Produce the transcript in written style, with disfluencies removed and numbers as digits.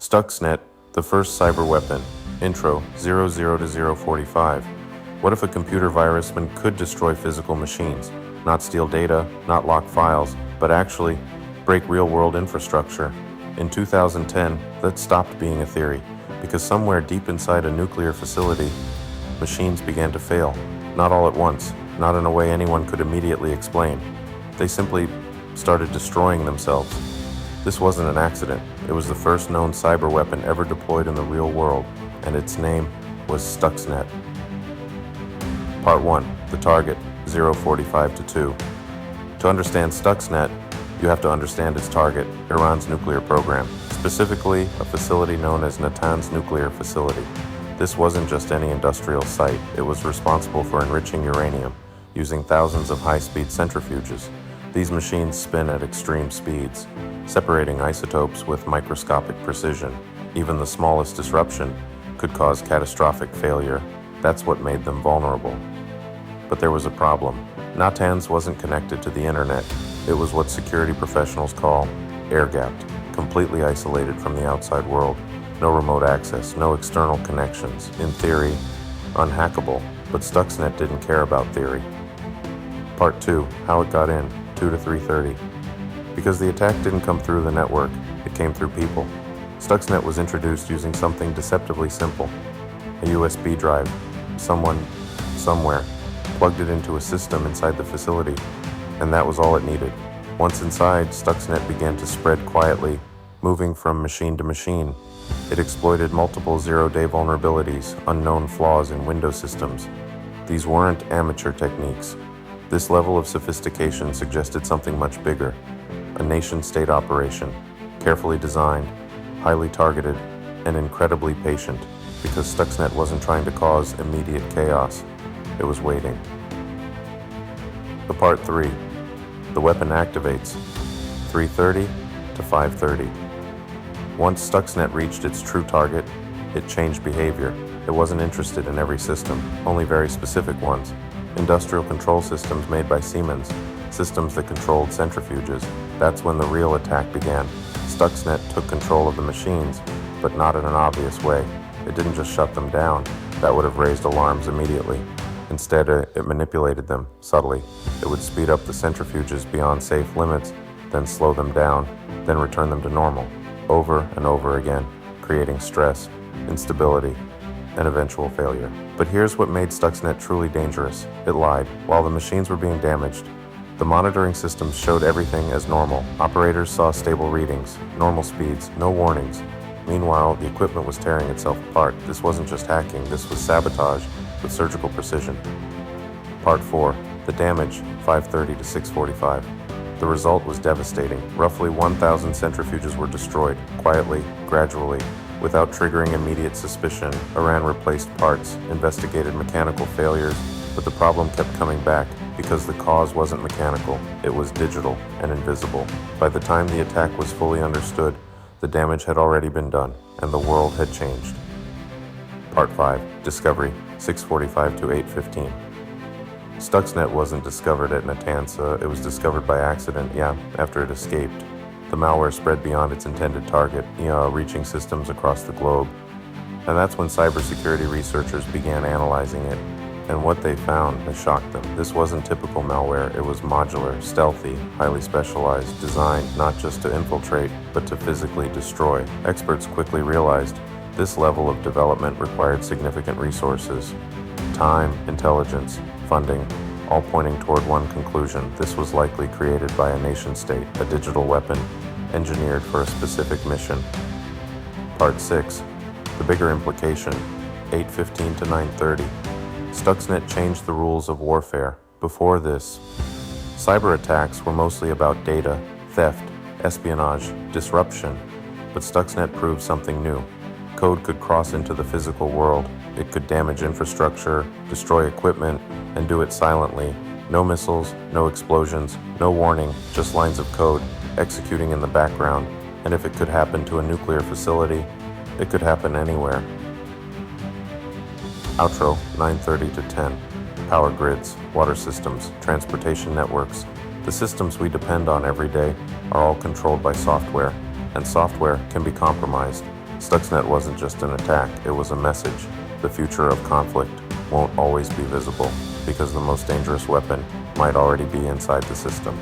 Stuxnet, the first cyber weapon. Intro 00 to 045. What if a computer virusman could destroy physical machines? Not steal data, not lock files, but actually break real-world infrastructure. In 2010, that stopped being a theory, because somewhere deep inside a nuclear facility, machines began to fail. Not all at once, not in a way anyone could immediately explain. They simply started destroying themselves. This wasn't an accident. It was the first known cyber weapon ever deployed in the real world, and its name was Stuxnet. Part 1. The target, 045 to 2. To understand Stuxnet, you have to understand its target, Iran's nuclear program, specifically a facility known as Natanz Nuclear Facility. This wasn't just any industrial site. It was responsible for enriching uranium, using thousands of high-speed centrifuges. These machines spin at extreme speeds, separating isotopes with microscopic precision. Even the smallest disruption could cause catastrophic failure. That's what made them vulnerable. But there was a problem. Natanz wasn't connected to the internet. It was what security professionals call air-gapped, completely isolated from the outside world. No remote access, no external connections. In theory, unhackable, but Stuxnet didn't care about theory. Part 2. How it got in, 2 to 3:30. Because the attack didn't come through the network, it came through people. Stuxnet was introduced using something deceptively simple. A USB drive. Someone, somewhere, plugged it into a system inside the facility, and that was all it needed. Once inside, Stuxnet began to spread quietly, moving from machine to machine. It exploited multiple zero-day vulnerabilities, unknown flaws in Windows systems. These weren't amateur techniques. This level of sophistication suggested something much bigger, a nation-state operation, carefully designed, highly targeted, and incredibly patient, because Stuxnet wasn't trying to cause immediate chaos. It was waiting. The Part 3. The weapon activates, 3:30 to 5:30. Once Stuxnet reached its true target, it changed behavior. It wasn't interested in every system, only very specific ones. Industrial control systems made by Siemens, systems that controlled centrifuges. That's when the real attack began. Stuxnet took control of the machines, but not in an obvious way. It didn't just shut them down. That would have raised alarms immediately. Instead, it manipulated them subtly. It would speed up the centrifuges beyond safe limits, then slow them down, then return them to normal, over and over again, creating stress, instability, and eventual failure. But here's what made Stuxnet truly dangerous. It lied. While the machines were being damaged, the monitoring systems showed everything as normal. Operators saw stable readings, normal speeds, no warnings. Meanwhile, the equipment was tearing itself apart. This wasn't just hacking, this was sabotage with surgical precision. Part 4. The damage, 5:30 to 6:45. The result was devastating. Roughly 1,000 centrifuges were destroyed, quietly, gradually, without triggering immediate suspicion. Iran replaced parts, investigated mechanical failures, but the problem kept coming back because the cause wasn't mechanical, it was digital and invisible. By the time the attack was fully understood, the damage had already been done, and the world had changed. Part 5. Discovery, 6:45 to 8:15. Stuxnet wasn't discovered at Natanz. It was discovered by accident, after it escaped. The malware spread beyond its intended target, reaching systems across the globe. And that's when cybersecurity researchers began analyzing it. And what they found has shocked them. This wasn't typical malware. It was modular, stealthy, highly specialized, designed not just to infiltrate, but to physically destroy. Experts quickly realized this level of development required significant resources. Time, intelligence, funding, all pointing toward one conclusion. This was likely created by a nation-state, a digital weapon, engineered for a specific mission. Part 6. The bigger implication, 8:15 to 9:30. Stuxnet changed the rules of warfare. Before this, cyber attacks were mostly about data, theft, espionage, disruption, but Stuxnet proved something new. Code could cross into the physical world. It could damage infrastructure, destroy equipment, and do it silently. No missiles, no explosions, no warning, just lines of code executing in the background. And if it could happen to a nuclear facility, it could happen anywhere. Outro, 9:30 to 10. Power grids, water systems, transportation networks. The systems we depend on every day are all controlled by software, and software can be compromised. Stuxnet wasn't just an attack, it was a message. The future of conflict won't always be visible, because the most dangerous weapon might already be inside the system.